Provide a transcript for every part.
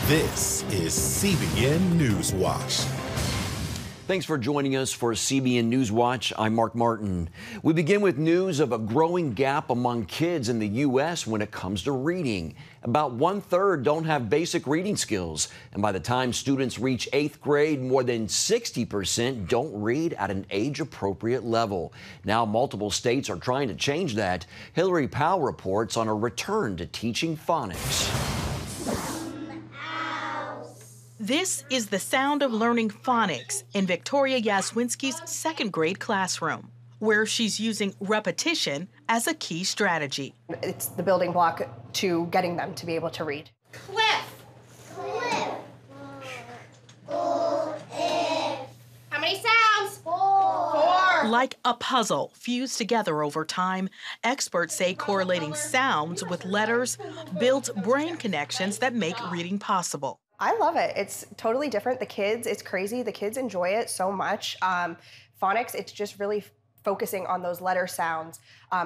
This is CBN NewsWatch. Thanks for joining us for CBN NewsWatch. I'm Mark Martin. We begin with news of a growing gap among kids in the U.S. when it comes to reading. About 1/3 don't have basic reading skills. And by the time students reach 8th grade, more than 60% don't read at an age-appropriate level. Now, multiple states are trying to change that. Hillary Powell reports on a return to teaching phonics. This is the sound of learning phonics in Victoria Yaswinski's 2nd grade classroom, where she's using repetition as a key strategy. It's the building block to getting them to be able to read. Cliff. How many sounds? 4. Like a puzzle fused together over time, experts say correlating sounds with letters builds brain connections that make reading possible. I love it. It's totally different. The kids, it's crazy. The kids enjoy it so much. Phonics, it's just really focusing on those letter sounds,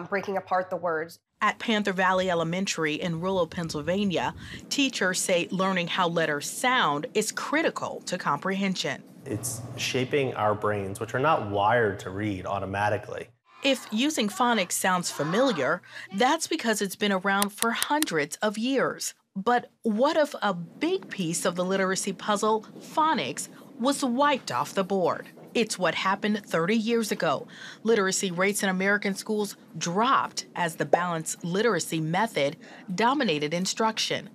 breaking apart the words. At Panther Valley Elementary in rural Pennsylvania, teachers say learning how letters sound is critical to comprehension. It's shaping our brains, which are not wired to read automatically. If using phonics sounds familiar, that's because it's been around for hundreds of years. But what if a big piece of the literacy puzzle, phonics, was wiped off the board? It's what happened 30 years ago. Literacy rates in American schools dropped as the balanced literacy method dominated instruction.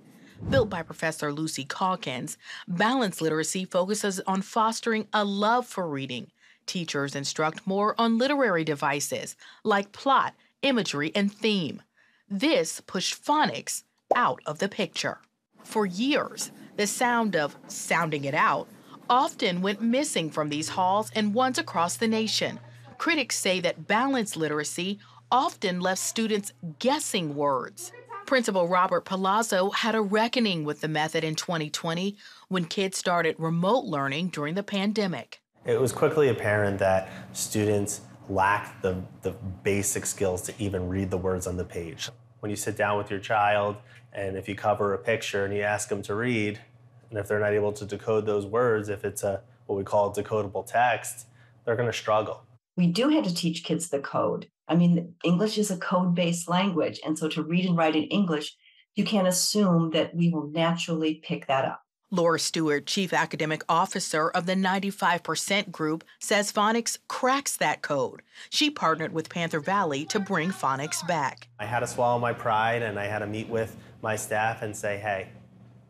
Built by Professor Lucy Calkins, balanced literacy focuses on fostering a love for reading. Teachers instruct more on literary devices like plot, imagery, and theme. This pushed phonics out of the picture. For years, the sound of sounding it out often went missing from these halls and ones across the nation. Critics say that balanced literacy often left students guessing words. Principal Robert Palazzo had a reckoning with the method in 2020 when kids started remote learning during the pandemic. It was quickly apparent that students lacked the basic skills to even read the words on the page. When you sit down with your child, and if you cover a picture and you ask them to read, and if they're not able to decode those words, if it's what we call a decodable text, they're going to struggle. We do have to teach kids the code. I mean, English is a code-based language, and so to read and write in English, you can't assume that we will naturally pick that up. Laura Stewart, Chief Academic Officer of the 95% group, says phonics cracks that code. She partnered with Panther Valley to bring phonics back. I had to swallow my pride, and I had to meet with my staff and say, hey,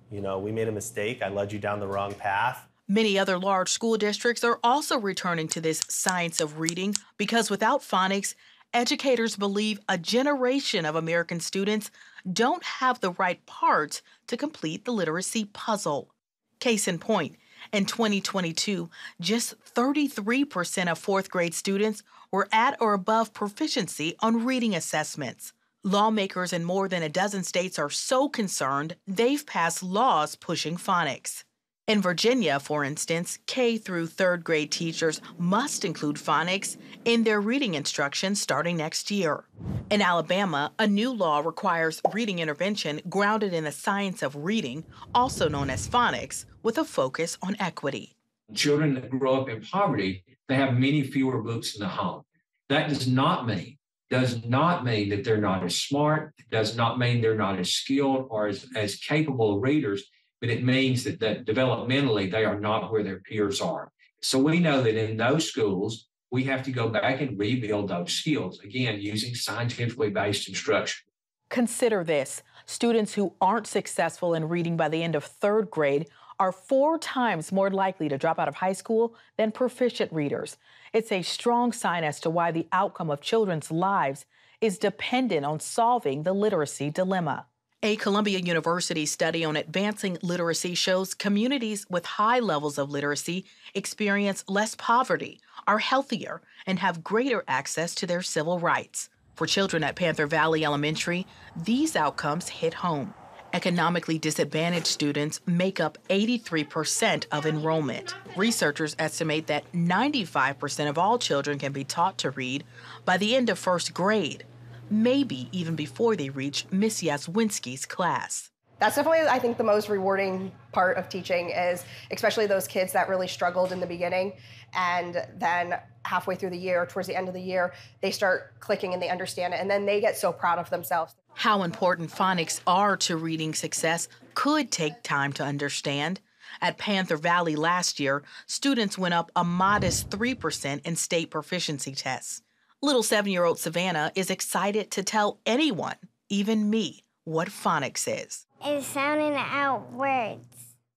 we made a mistake. I led you down the wrong path. Many other large school districts are also returning to this science of reading because without phonics, educators believe a generation of American students don't have the right parts to complete the literacy puzzle. Case in point, in 2022, just 33% of 4th grade students were at or above proficiency on reading assessments. Lawmakers in more than a dozen states are so concerned, they've passed laws pushing phonics. In Virginia, for instance, K through 3rd grade teachers must include phonics in their reading instruction starting next year. In Alabama, a new law requires reading intervention grounded in the science of reading, also known as phonics, with a focus on equity. Children that grow up in poverty, they have many fewer books in the home. That does not mean that they're not as smart, does not mean they're not as skilled or as capable of readers, but it means that developmentally they are not where their peers are. So we know that in those schools, we have to go back and rebuild those skills, again, using scientifically based instruction. Consider this. Students who aren't successful in reading by the end of 3rd grade are 4 times more likely to drop out of high school than proficient readers. It's a strong sign as to why the outcome of children's lives is dependent on solving the literacy dilemma. A Columbia University study on advancing literacy shows communities with high levels of literacy experience less poverty, are healthier, and have greater access to their civil rights. For children at Panther Valley Elementary, these outcomes hit home. Economically disadvantaged students make up 83% of enrollment. Researchers estimate that 95% of all children can be taught to read by the end of 1st grade, maybe even before they reach Miss Yaswinski's class. That's definitely, I think, the most rewarding part of teaching is especially those kids that really struggled in the beginning, and then halfway through the year, towards the end of the year, they start clicking and they understand it, and then they get so proud of themselves. How important phonics are to reading success could take time to understand. At Panther Valley last year, students went up a modest 3% in state proficiency tests. Little 7-year-old Savannah is excited to tell anyone, even me, what phonics is. It's sounding out words.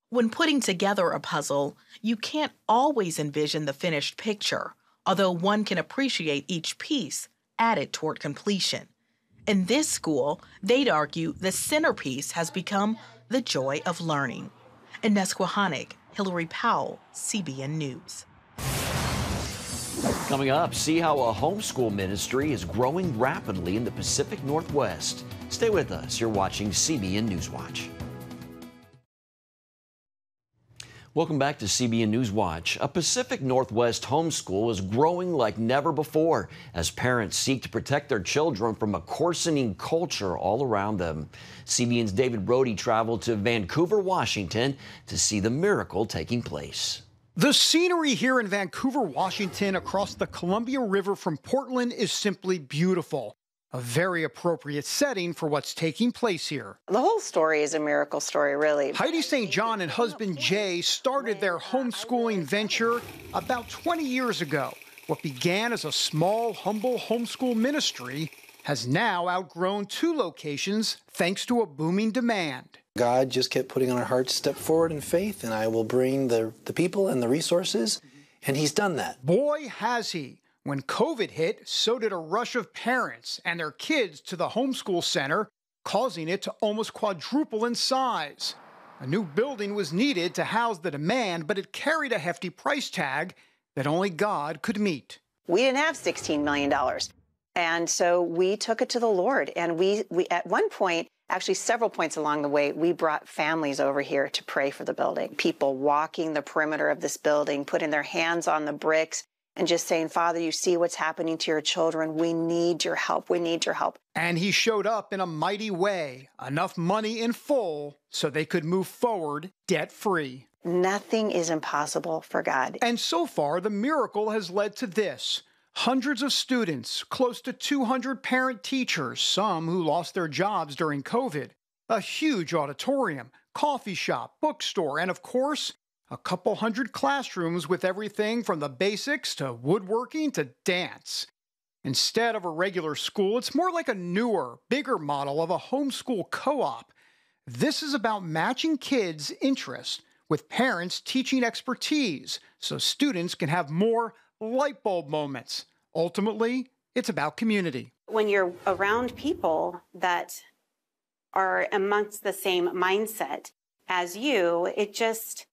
When putting together a puzzle, you can't always envision the finished picture, although one can appreciate each piece added toward completion. In this school, they'd argue the centerpiece has become the joy of learning. In Nesquehoning, Hillary Powell, CBN News. Coming up, see how a homeschool ministry is growing rapidly in the Pacific Northwest. Stay with us. You're watching CBN NewsWatch. Welcome back to CBN NewsWatch. A Pacific Northwest homeschool is growing like never before as parents seek to protect their children from a coarsening culture all around them. CBN's David Brody traveled to Vancouver, Washington to see the miracle taking place. The scenery here in Vancouver, Washington, across the Columbia River from Portland is simply beautiful. A very appropriate setting for what's taking place here. The whole story is a miracle story, really. Heidi St. John and husband Jay started their homeschooling venture about 20 years ago. What began as a small, humble homeschool ministry has now outgrown 2 locations thanks to a booming demand. God just kept putting on our hearts, step forward in faith, and I will bring the people and the resources, and he's done that. Boy, has he. When COVID hit, so did a rush of parents and their kids to the homeschool center, causing it to almost quadruple in size. A new building was needed to house the demand, but it carried a hefty price tag that only God could meet. We didn't have $16 million. And so we took it to the Lord. And we at one point, actually several points along the way, we brought families over here to pray for the building. People walking the perimeter of this building, putting their hands on the bricks and just saying, Father, you see what's happening to your children. We need your help. We need your help. And he showed up in a mighty way, enough money in full so they could move forward debt-free. Nothing is impossible for God. And so far, the miracle has led to this. Hundreds of students, close to 200 parent teachers, some who lost their jobs during COVID, a huge auditorium, coffee shop, bookstore, and of course, a couple hundred classrooms with everything from the basics to woodworking to dance. Instead of a regular school, it's more like a newer, bigger model of a homeschool co-op. This is about matching kids' interests with parents' teaching expertise so students can have more light bulb moments. Ultimately, it's about community. When you're around people that are amongst the same mindset as you, it just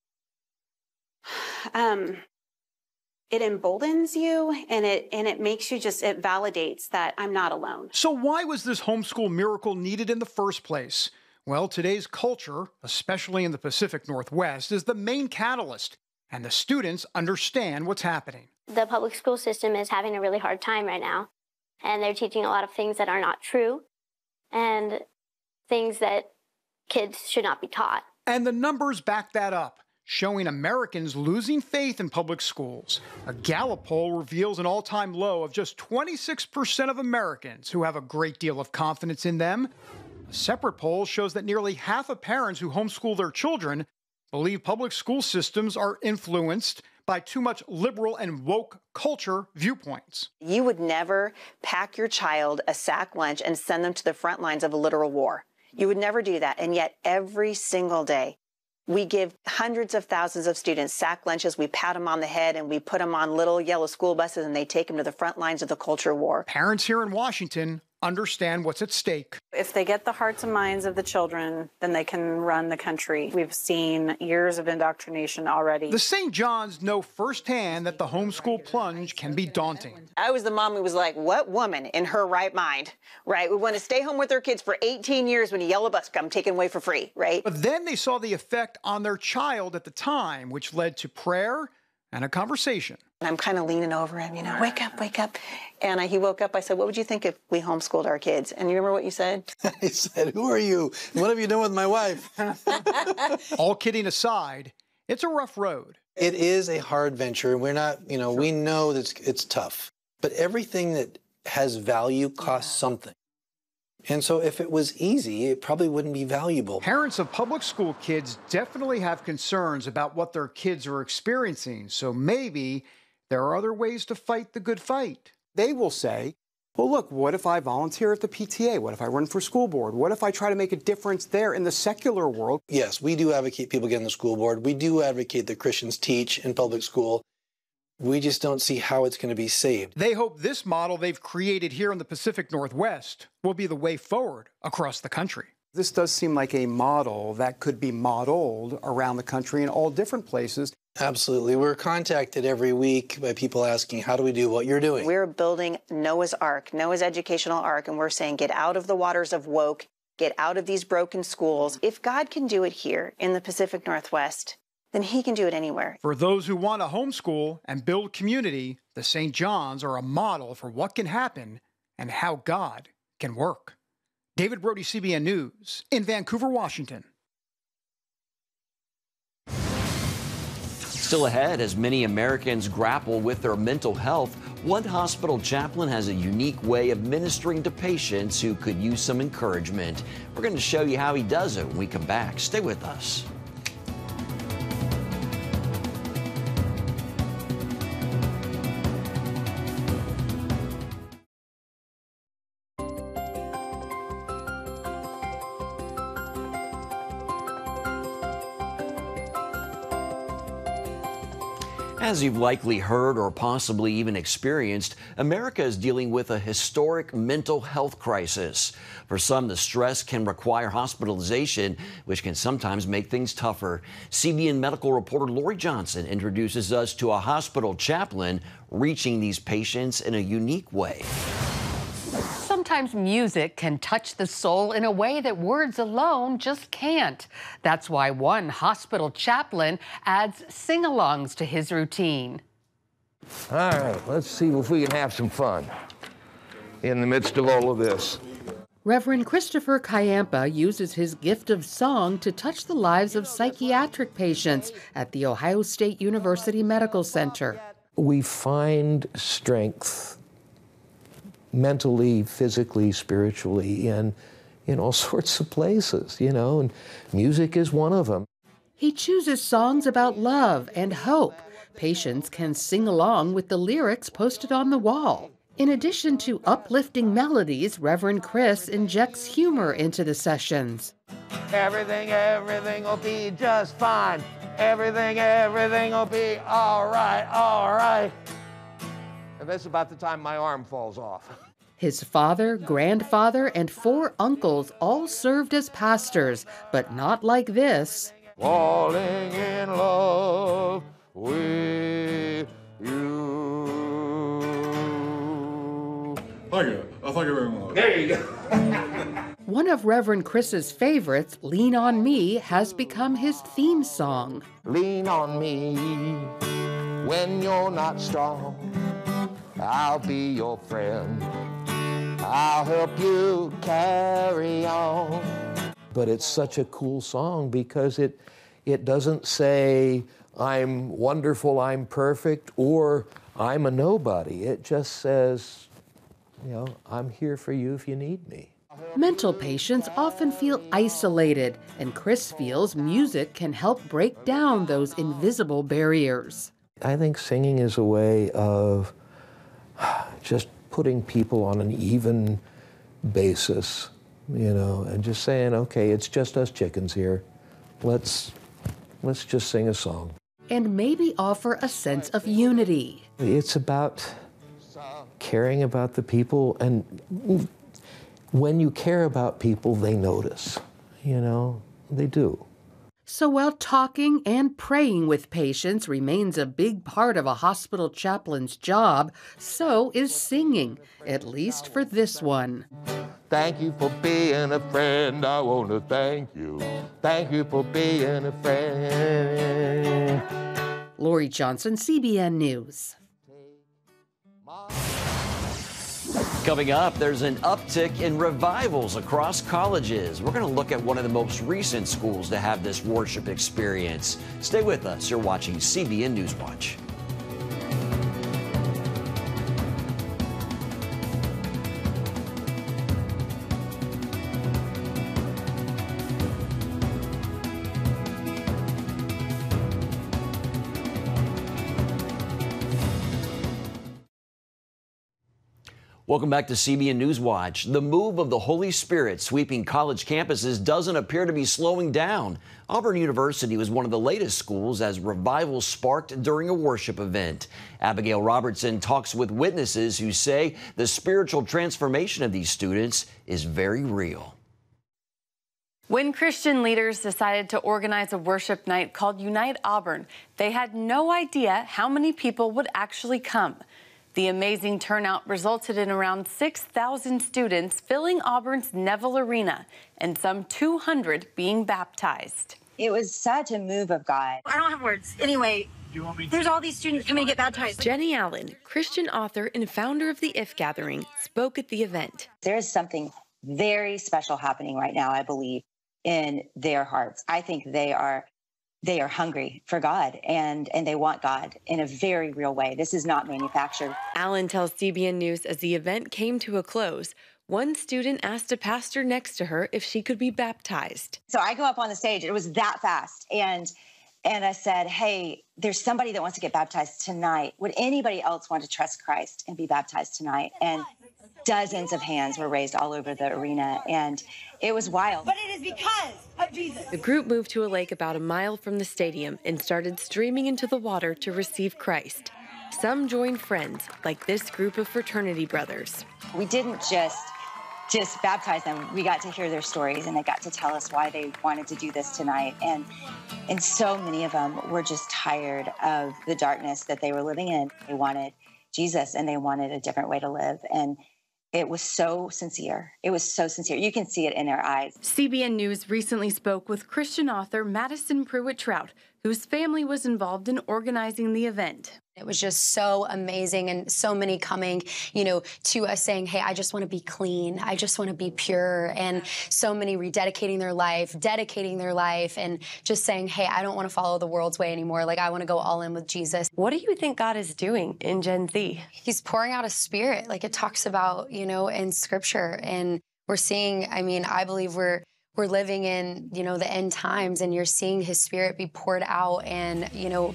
it emboldens you, and it makes you it validates that I'm not alone. So why was this homeschool miracle needed in the first place? Well, today's culture, especially in the Pacific Northwest, is the main catalyst, and the students understand what's happening. The public school system is having a really hard time right now, and they're teaching a lot of things that are not true and things that kids should not be taught. And the numbers back that up, showing Americans losing faith in public schools. A Gallup poll reveals an all-time low of just 26% of Americans who have a great deal of confidence in them. A separate poll shows that nearly half of parents who homeschool their children believe public school systems are influenced by too much liberal and woke culture viewpoints. You would never pack your child a sack lunch and send them to the front lines of a literal war. You would never do that. And yet every single day, we give hundreds of thousands of students sack lunches. We pat them on the head and we put them on little yellow school buses and they take them to the front lines of the culture war. Parents here in Washington understand what's at stake. If they get the hearts and minds of the children, then they can run the country. We've seen years of indoctrination already. The St. Johns know firsthand that the homeschool plunge can be daunting. I was the mom who was like, what woman in her right mind, right, would want to stay home with their kids for 18 years when a yellow bus come taken away for free, right? But then they saw the effect on their child at the time, which led to prayer, and a conversation. And I'm kind of leaning over him, wake up, wake up. And he woke up. I said, what would you think if we homeschooled our kids? And you remember what you said? I said, who are you? What have you done with my wife? All kidding aside, it's a rough road. It is a hard venture. We're not, we know that it's tough. But everything that has value costs something. And so if it was easy, it probably wouldn't be valuable. Parents of public school kids definitely have concerns about what their kids are experiencing. So maybe there are other ways to fight the good fight. They will say, well, look, what if I volunteer at the PTA? What if I run for school board? What if I try to make a difference there in the secular world? Yes, we do advocate people get on the school board. We do advocate that Christians teach in public school. We just don't see how it's going to be saved. They hope this model they've created here in the Pacific Northwest will be the way forward across the country. This does seem like a model that could be modeled around the country in all different places. Absolutely. We're contacted every week by people asking, how do we do what you're doing? We're building Noah's Ark, Noah's educational ark, and we're saying get out of the waters of woke, get out of these broken schools. If God can do it here in the Pacific Northwest, then he can do it anywhere. For those who want to homeschool and build community, the St. John's are a model for what can happen and how God can work. David Brody, CBN News, in Vancouver, Washington. Still ahead, as many Americans grapple with their mental health, one hospital chaplain has a unique way of ministering to patients who could use some encouragement. We're going to show you how he does it when we come back. Stay with us. As you've likely heard or possibly even experienced, America is dealing with a historic mental health crisis. For some, the stress can require hospitalization, which can sometimes make things tougher. CBN medical reporter Lori Johnson introduces us to a hospital chaplain reaching these patients in a unique way. Sometimes music can touch the soul in a way that words alone just can't. That's why one hospital chaplain adds sing-alongs to his routine. All right, let's see if we can have some fun in the midst of all of this. Reverend Christopher Kayampa uses his gift of song to touch the lives of psychiatric patients at the Ohio State University Medical Center. We find strength mentally, physically, spiritually, in all sorts of places, and music is one of them. He chooses songs about love and hope. Patients can sing along with the lyrics posted on the wall. In addition to uplifting melodies, Reverend Chris injects humor into the sessions. Everything will be just fine. Everything will be all right. And that's about the time my arm falls off. His father, grandfather, and 4 uncles all served as pastors, but not like this. Falling in love with you. Thank you. Thank you very much. There you go. One of Reverend Chris's favorites, Lean on Me, has become his theme song. Lean on me when you're not strong. I'll be your friend. I'll help you carry on. But it's such a cool song because it doesn't say, I'm wonderful, I'm perfect, or I'm a nobody. It just says, I'm here for you if you need me. Mental patients often feel isolated, and Chris feels music can help break down those invisible barriers. I think singing is a way of just putting people on an even basis, and just saying, okay, it's just us chickens here. Let's just sing a song. And maybe offer a sense of unity. It's about caring about the people, and when you care about people, they notice, they do. So while talking and praying with patients remains a big part of a hospital chaplain's job, so is singing, at least for this one. Thank you for being a friend. I want to thank you. Thank you for being a friend. Lori Johnson, CBN News. Coming up, there's an uptick in revivals across colleges. We're going to look at one of the most recent schools to have this worship experience. Stay with us. You're watching CBN NewsWatch. Welcome back to CBN NewsWatch. The move of the Holy Spirit sweeping college campuses doesn't appear to be slowing down. Auburn University was one of the latest schools as revival sparked during a worship event. Abigail Robertson talks with witnesses who say the spiritual transformation of these students is very real. When Christian leaders decided to organize a worship night called Unite Auburn, they had no idea how many people would actually come. The amazing turnout resulted in around 6,000 students filling Auburn's Neville Arena and some 200 being baptized. It was such a move of God. I don't have words. Anyway, there's all these students coming to get baptized. Jenny Allen, Christian author and founder of the If Gathering, spoke at the event. There is something very special happening right now, I believe, in their hearts. I think they are hungry for God and they want God in a very real way. This is not manufactured. Allen tells CBN News as the event came to a close, one student asked a pastor next to her if she could be baptized. So I go up on the stage. It was that fast. And I said, hey, there's somebody that wants to get baptized tonight. Would anybody else want to trust Christ and be baptized tonight? And dozens of hands were raised all over the arena, and it was wild. But it is because of Jesus. The group moved to a lake about a mile from the stadium and started streaming into the water to receive Christ. Some joined friends, like this group of fraternity brothers. We didn't just baptize them. We got to hear their stories, and they got to tell us why they wanted to do this tonight. And so many of them were just tired of the darkness that they were living in. They wanted Jesus, and they wanted a different way to live. And it was so sincere. It was so sincere. You can see it in their eyes. CBN News recently spoke with Christian author Madison Pruitt-Trout, whose family was involved in organizing the event. It was just so amazing, and so many coming, to us saying, hey, I just want to be clean. I just want to be pure. And so many rededicating their life, dedicating their life, and just saying, hey, I don't want to follow the world's way anymore. Like, I want to go all in with Jesus. What do you think God is doing in Gen Z? He's pouring out a spirit, like it talks about, in Scripture. And we're seeing, I believe we're living in, the end times, and you're seeing his spirit be poured out, and,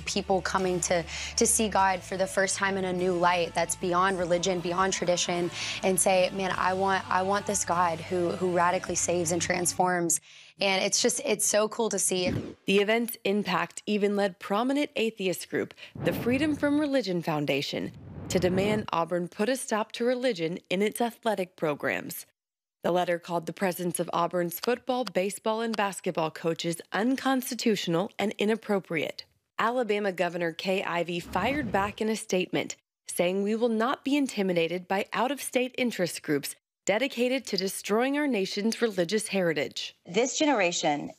people coming to see God for the first time in a new light that's beyond religion, beyond tradition, and say, man, I want this God who radically saves and transforms. And it's so cool to see. The event's impact even led prominent atheist group, the Freedom from Religion Foundation, to demand Auburn put a stop to religion in its athletic programs. The letter called the presence of Auburn's football, baseball, and basketball coaches unconstitutional and inappropriate. Alabama Governor Kay Ivey fired back in a statement, saying we will not be intimidated by out-of-state interest groups dedicated to destroying our nation's religious heritage. This generation,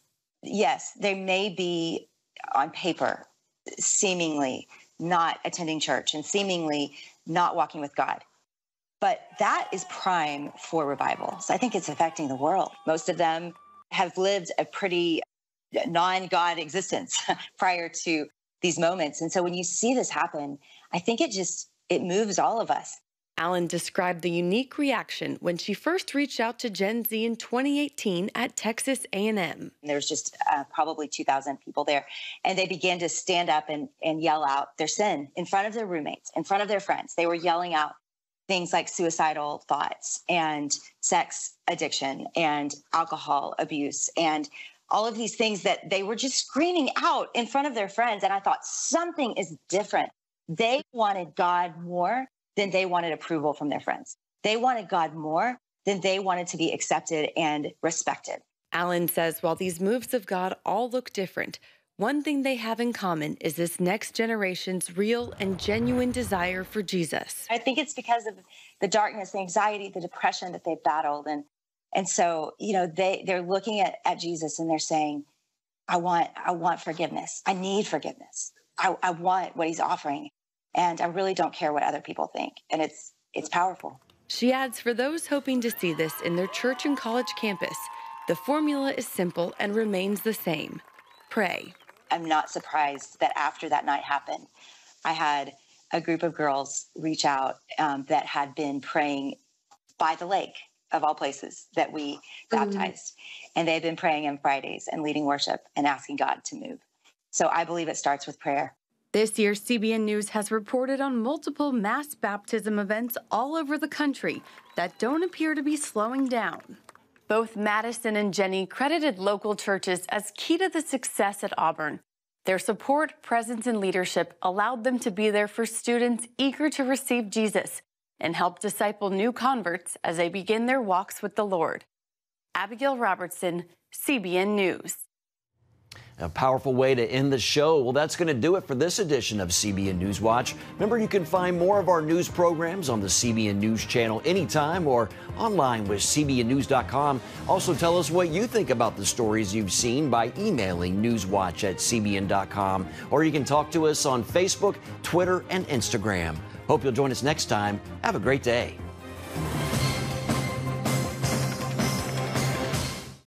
yes, they may be on paper seemingly not attending church and seemingly not walking with God. But that is prime for revival. So I think it's affecting the world. Most of them have lived a pretty non-God existence prior to these moments. And so when you see this happen, I think it moves all of us. Allen described the unique reaction when she first reached out to Gen Z in 2018 at Texas A&M. There was just probably 2,000 people there, and they began to stand up and yell out their sin in front of their roommates, in front of their friends. They were yelling out things like suicidal thoughts and sex addiction and alcohol abuse and all of these things that they were just screaming out in front of their friends. And I thought something is different. They wanted God more than they wanted approval from their friends. They wanted God more than they wanted to be accepted and respected. Allen says while these moves of God all look different, one thing they have in common is this next generation's real and genuine desire for Jesus. I think it's because of the darkness, the anxiety, the depression that they've battled. And so, they're looking at Jesus and they're saying, I want forgiveness. I need forgiveness. I want what he's offering. And I really don't care what other people think. And it's powerful. She adds, for those hoping to see this in their church and college campus, the formula is simple and remains the same. Pray. I'm not surprised that after that night happened, I had a group of girls reach out that had been praying by the lake, of all places, that we baptized. And they had been praying on Fridays and leading worship and asking God to move. So I believe it starts with prayer. This year, CBN News has reported on multiple mass baptism events all over the country that don't appear to be slowing down. Both Madison and Jenny credited local churches as key to the success at Auburn. Their support, presence, and leadership allowed them to be there for students eager to receive Jesus and help disciple new converts as they begin their walks with the Lord. Abigail Robertson, CBN News. A powerful way to end the show. Well, that's going to do it for this edition of CBN NewsWatch. Remember, you can find more of our news programs on the CBN News Channel anytime or online with cbnnews.com. Also, tell us what you think about the stories you've seen by emailing newswatch@cbn.com. Or you can talk to us on Facebook, Twitter, and Instagram. Hope you'll join us next time. Have a great day.